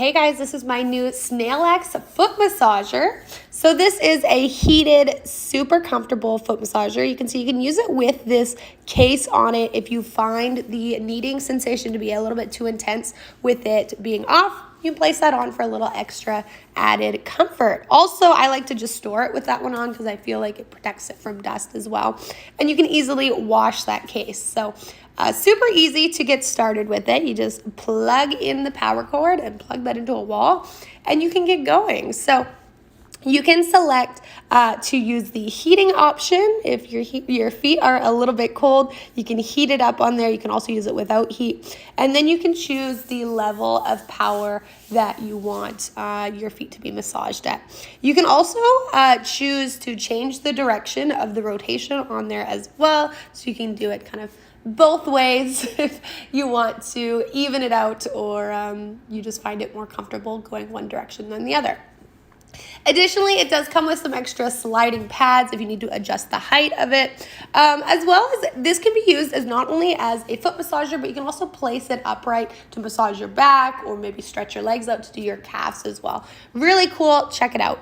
Hey guys, this is my new Snailax foot massager. So this is a heated, super comfortable foot massager. You can see you can use it with this case on it if you find the kneading sensation to be a little bit too intense with it being off. You can place that on for a little extra added comfort. Also, I like to just store it with that one on because I feel like it protects it from dust as well. And you can easily wash that case. So super easy to get started with it. You just plug in the power cord and plug that into a wall and you can get going. So you can select to use the heating option. If your feet are a little bit cold, you can heat it up on there. You can also use it without heat. And then you can choose the level of power that you want your feet to be massaged at. You can also choose to change the direction of the rotation on there as well. So you can do it kind of both ways if you want to even it out, or you just find it more comfortable going one direction than the other. Additionally, it does come with some extra sliding pads if you need to adjust the height of it, as well as this can be used as not only as a foot massager, but you can also place it upright to massage your back or maybe stretch your legs out to do your calves as well. Really cool. Check it out.